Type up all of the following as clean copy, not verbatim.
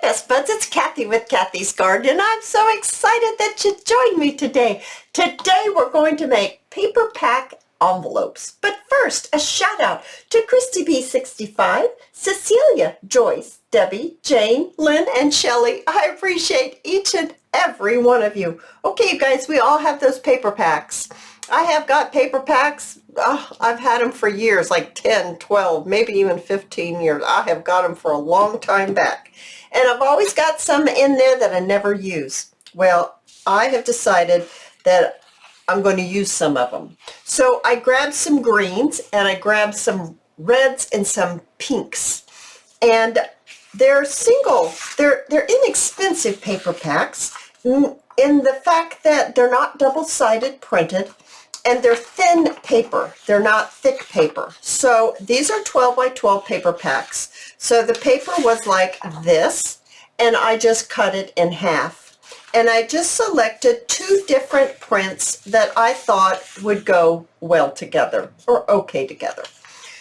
best buds, it's Cathy with Cathy's Garden, and I'm so excited that you joined me today. Today we're going to make paper pack envelopes. But first, a shout out to Christy B65, Cecilia, Joyce, Debbie, Jane, Lynn, and Shelley. I appreciate each and every one of you. Okay, you guys, we all have those paper packs. I have got paper packs. I've had them for years, like 10, 12, maybe even 15 years. I have got them for a long time back. And I've always got some in there that I never use. Well, I have decided that I'm going to use some of them. So I grabbed some greens and I grabbed some reds and some pinks. And they're they're inexpensive paper packs in the fact that they're not double-sided printed. And they're thin paper. They're not thick paper. So these are 12 by 12 paper packs. So the paper was like this, and I just cut it in half. And I just selected two different prints that I thought would go well together, or okay together.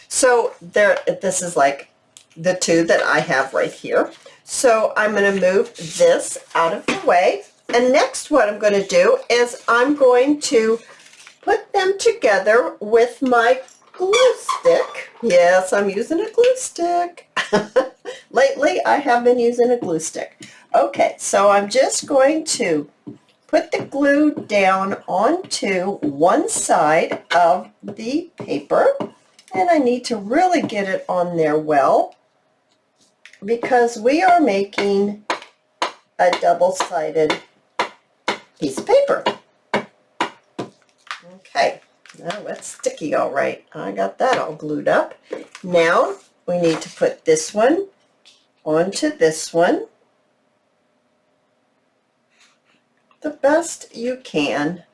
So this is like the two that I have right here. So I'm going to move this out of the way. And next what I'm going to do is I'm going to put them together with my glue stick. Yes, I'm using a glue stick. Lately, I have been using a glue stick. Okay, so I'm just going to put the glue down onto one side of the paper. And I need to really get it on there well, because we are making a double-sided piece of paper. Okay, now that's sticky all right. I got that all glued up. Now we need to put this one onto this one the best you can,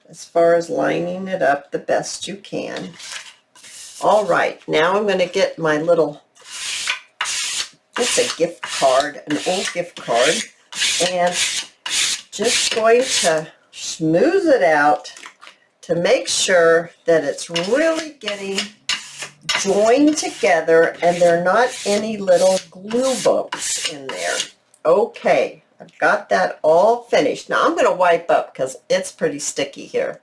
as far as lining it up the best you can. All right, now I'm going to get my little, it's a gift card, an old gift card, and just going to smooth it out to make sure that it's really getting joined together and there are not any little glue bumps in there. Okay, I've got that all finished. Now I'm going to wipe up because it's pretty sticky here.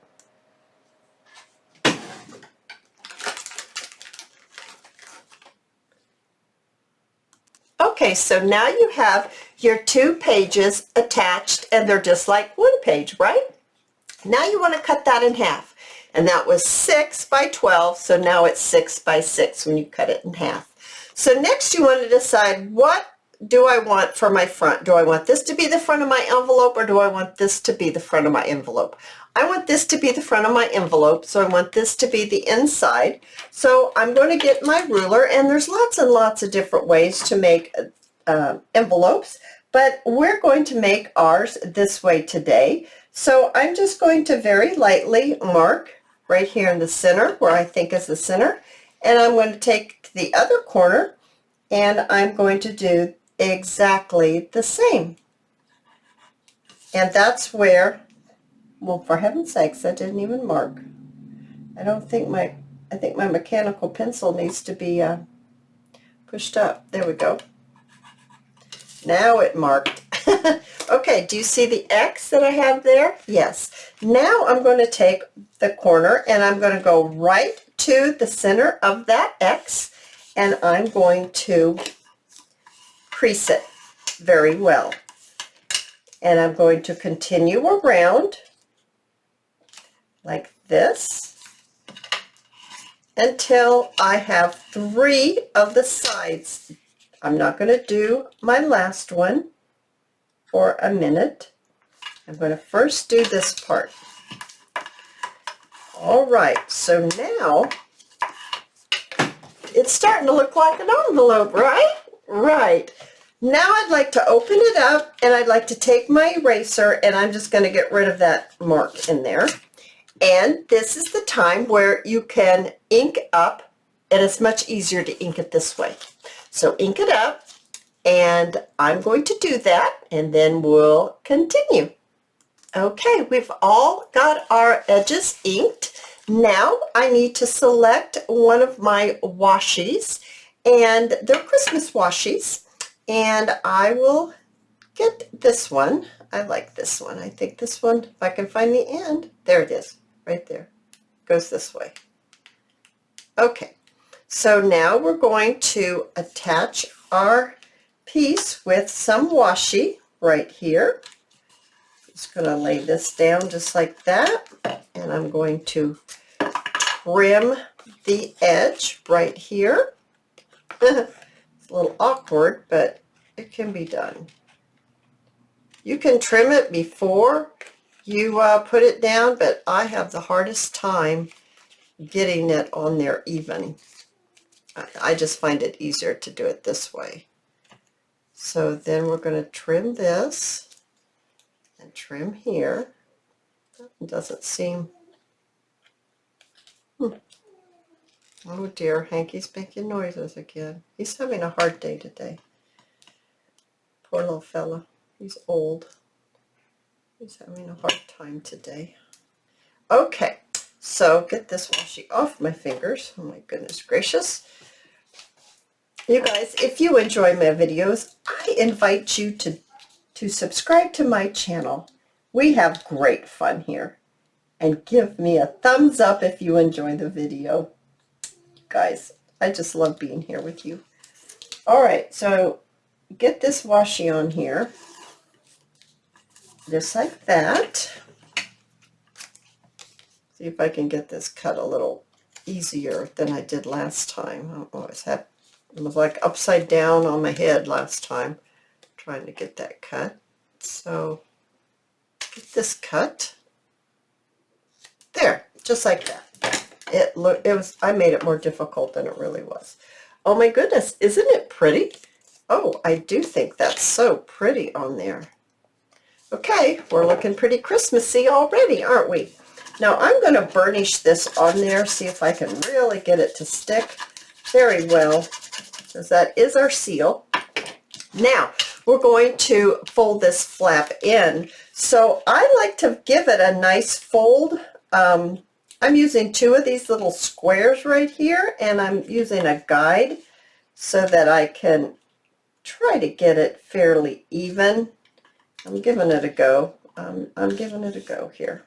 Okay, so now you have your 2 pages attached and they're just like one page, right? Now you want to cut that in half, and that was 6 by 12, so now it's 6 by 6 when you cut it in half. So next you want to decide, what do I want for my front? Do I want this to be the front of my envelope, or do I want this to be the front of my envelope? I want this to be the front of my envelope, so I want this to be the inside. So I'm going to get my ruler, and there's lots and lots of different ways to make envelopes, but we're going to make ours this way today. So I'm just going to very lightly mark right here in the center, where I think is the center, and I'm going to take the other corner and I'm going to do exactly the same. And that's where, well, for heaven's sakes, I didn't even mark. I think my mechanical pencil needs to be pushed up. There we go. Now it marked. Okay, do you see the X that I have there? Yes. Now I'm going to take the corner and I'm going to go right to the center of that X, and I'm going to crease it very well. And I'm going to continue around like this until I have 3 of the sides. I'm not going to do my last one for a minute. I'm going to first do this part. All right, so now it's starting to look like an envelope, right? Right. Now I'd like to open it up, and I'd like to take my eraser, and I'm just going to get rid of that mark in there. And this is the time where you can ink up, and it's much easier to ink it this way. So ink it up, and I'm going to do that, and then we'll continue. Okay, we've all got our edges inked. Now I need to select one of my washies, and they're Christmas washies. And I will get this one. I like this one. I think this one, if I can find the end, there it is, right there. Goes this way. Okay, so now we're going to attach our piece with some washi right here. Just going to lay this down just like that, and I'm going to trim the edge right here. It's a little awkward, but it can be done. You can trim it before you put it down, but I have the hardest time getting it on there even. I just find it easier to do it this way. So then we're going to trim this and trim here. It doesn't seem... Oh dear, Hanky's making noises again. He's having a hard day today. Poor little fella. He's old. He's having a hard time today. Okay, so get this washi off my fingers. Oh my goodness gracious. You guys, if you enjoy my videos, I invite you to subscribe to my channel. We have great fun here. And give me a thumbs up if you enjoy the video. Guys, I just love being here with you. All right, so get this washi on here. Just like that. See if I can get this cut a little easier than I did last time. It was like upside down on my head last time, trying to get that cut. So get this cut. There, just like that. I made it more difficult than it really was. Oh my goodness, isn't it pretty? Oh, I do think that's so pretty on there. Okay, we're looking pretty Christmassy already, aren't we? Now I'm going to burnish this on there, see if I can really get it to stick very well, because that is our seal. Now, we're going to fold this flap in. So I like to give it a nice fold. I'm using 2 of these little squares right here, and I'm using a guide so that I can try to get it fairly even. I'm giving it a go. I'm giving it a go here.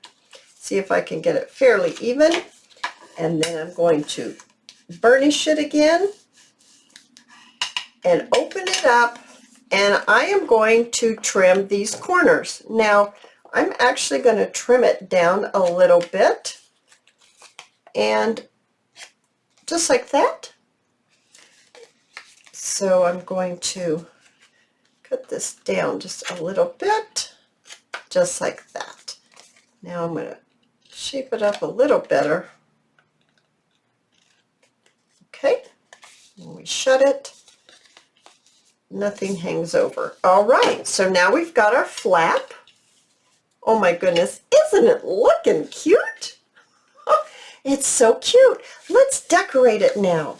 See if I can get it fairly even, and then I'm going to burnish it again and open it up, and I am going to trim these corners. Now, I'm actually going to trim it down a little bit, and just like that. So I'm going to cut this down just a little bit, just like that. Now I'm going to shape it up a little better. Okay, when we shut it, nothing hangs over. All right, so now we've got our flap. Oh my goodness, isn't it looking cute? Oh, it's so cute. Let's decorate it now.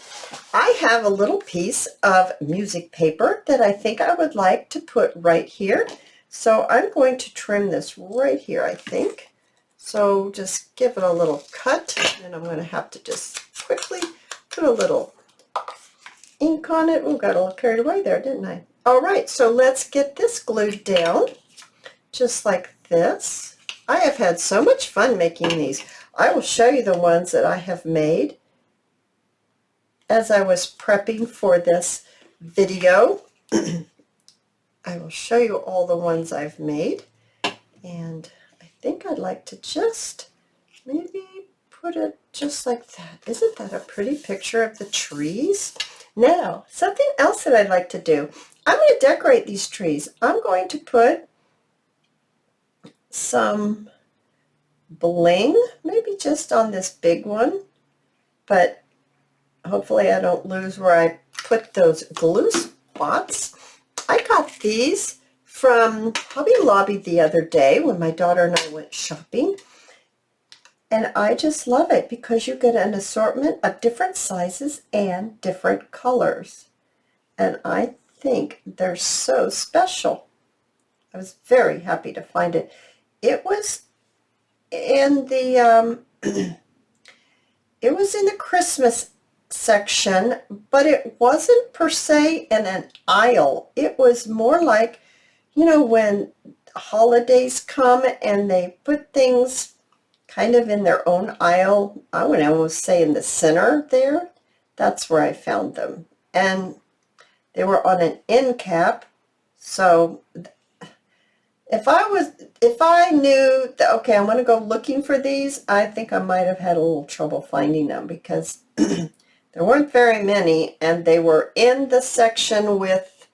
I have a little piece of music paper that I think I would like to put right here. So I'm going to trim this right here, I think. So just give it a little cut, and I'm going to have to just quickly put a little ink on it. Oh, got a little carried away there, didn't I? All right, so let's get this glued down, just like this. I have had so much fun making these. I will show you the ones that I have made as I was prepping for this video. I will show you all the ones I've made, and I think I'd like to just maybe put it just like that. Isn't that a pretty picture of the trees? Now, something else that I'd like to do. I'm going to decorate these trees. I'm going to put some bling, maybe just on this big one, but hopefully I don't lose where I put those glue spots. I got these from Hobby Lobby the other day when my daughter and I went shopping. And I just love it because you get an assortment of different sizes and different colors. And I think they're so special. I was very happy to find it. It was in the Christmas section, but it wasn't per se in an aisle. It was more like, you know, when holidays come and they put things kind of in their own aisle. I would almost say in the center there. That's where I found them. And they were on an end cap. So if I knew that, okay, I'm going to go looking for these, I think I might have had a little trouble finding them because there weren't very many, and they were in the section with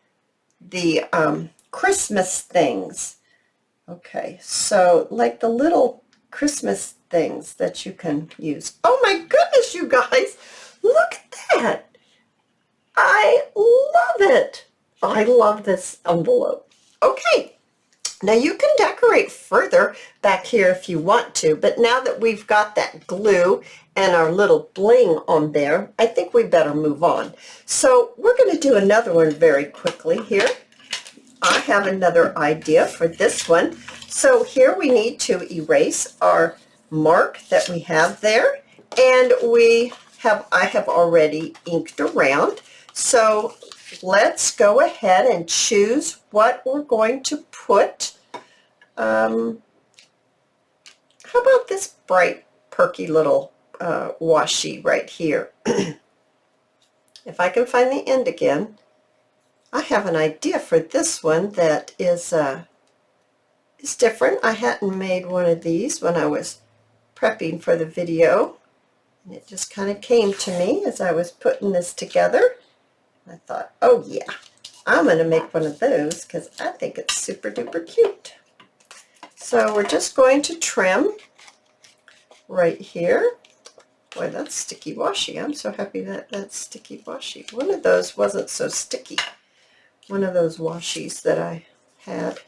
the Christmas things. Okay, so like the little Christmas things that you can use. Oh my goodness, you guys, look at that. I love it. I love this envelope. Okay, now you can decorate further back here if you want to, but now that we've got that glue and our little bling on there, I think we better move on. So we're going to do another one very quickly here. I have another idea for this one. So here we need to erase our mark that we have there, and I have already inked around. So let's go ahead and choose what we're going to put. How about this bright, perky little washi right here? If I can find the end again, I have an idea for this one that is different. I hadn't made one of these when I was prepping for the video. And it just kind of came to me as I was putting this together. I thought, oh yeah, I'm going to make one of those because I think it's super duper cute. So we're just going to trim right here. Boy, that's sticky washi. I'm so happy that that's sticky washi. One of those wasn't so sticky. One of those washis that I had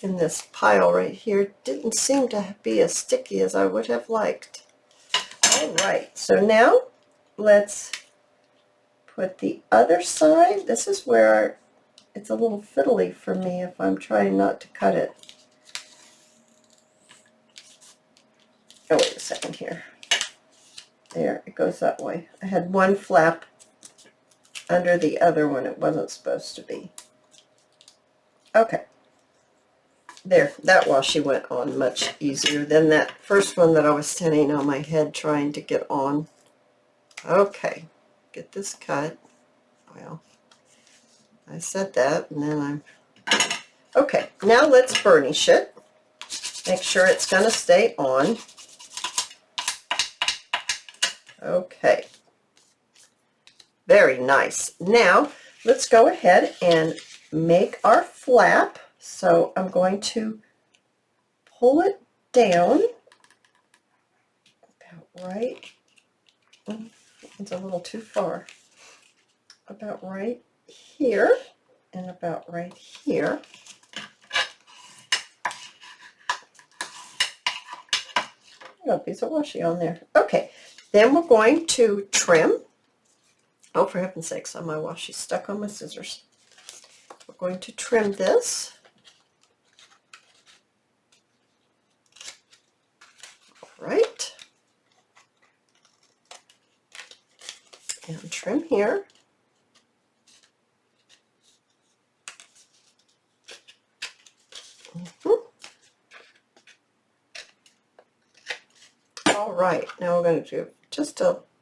in this pile right here didn't seem to be as sticky as I would have liked. All right, so now let's put the other side. This is where it's a little fiddly for me if I'm trying not to cut it. Oh, wait a second here. There, it goes that way. I had one flap under the other one. It wasn't supposed to be. Okay. There, that washi went on much easier than that first one that I was standing on my head trying to get on. Okay, get this cut. Well, I said that, and then okay, now let's burnish it. Make sure it's going to stay on. Okay. Very nice. Now, let's go ahead and make our flap. So I'm going to pull it down about right. It's a little too far. About right here and about right here. Got a piece of washi on there. Okay, then we're going to trim. Oh, for heaven's sakes, my washi stuck on my scissors. We're going to trim this. All right. And trim here. All right, now we're going to do just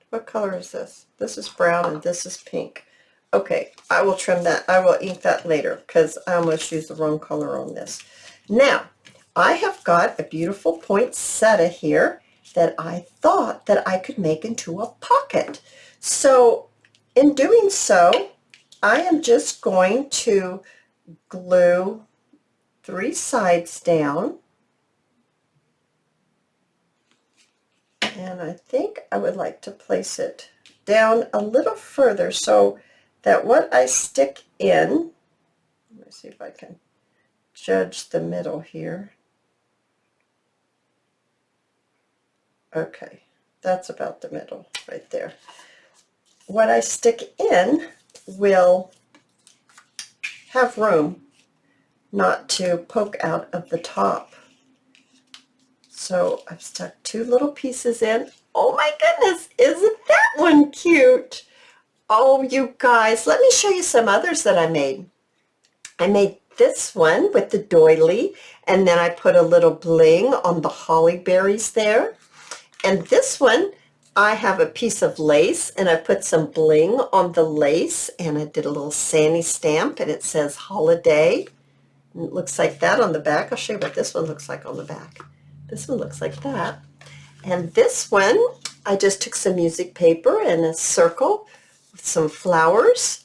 what color is this? This is brown and this is pink. Okay, I will trim that. I will ink that later because I almost used the wrong color on this. Now, I have got a beautiful poinsettia here that I thought that I could make into a pocket. So in doing so, I am just going to glue 3 sides down. And I think I would like to place it down a little further so that what I stick in, let me see if I can judge the middle here. Okay, that's about the middle right there. What I stick in will have room not to poke out of the top. So I've stuck 2 little pieces in. Oh my goodness, isn't that one cute? Oh, you guys, let me show you some others that I made. I made this one with the doily, and then I put a little bling on the holly berries there. And this one, I have a piece of lace, and I put some bling on the lace, and I did a little Sandy stamp, and it says holiday. And it looks like that on the back. I'll show you what this one looks like on the back. This one looks like that. And this one, I just took some music paper and a circle with some flowers.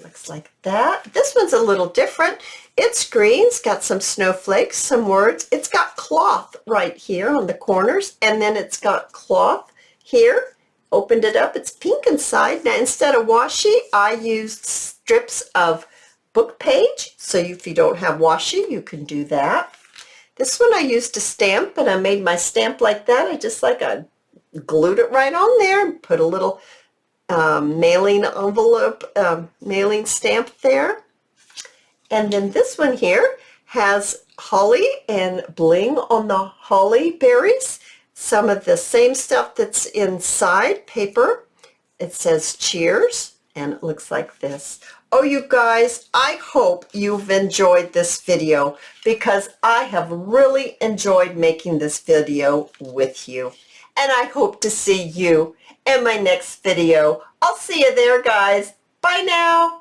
Looks like that. This one's a little different. It's green. It's got some snowflakes, some words. It's got cloth right here on the corners, and then it's got cloth here. Opened it up. It's pink inside. Now, instead of washi, I used strips of book page. So if you don't have washi, you can do that. This one I used to stamp, and I made my stamp like that. I glued it right on there and put a little mailing envelope, mailing stamp there. And then this one here has holly and bling on the holly berries. Some of the same stuff that's inside paper. It says cheers, and it looks like this. Oh, you guys, I hope you've enjoyed this video because I have really enjoyed making this video with you. And I hope to see you in my next video. I'll see you there, guys. Bye now.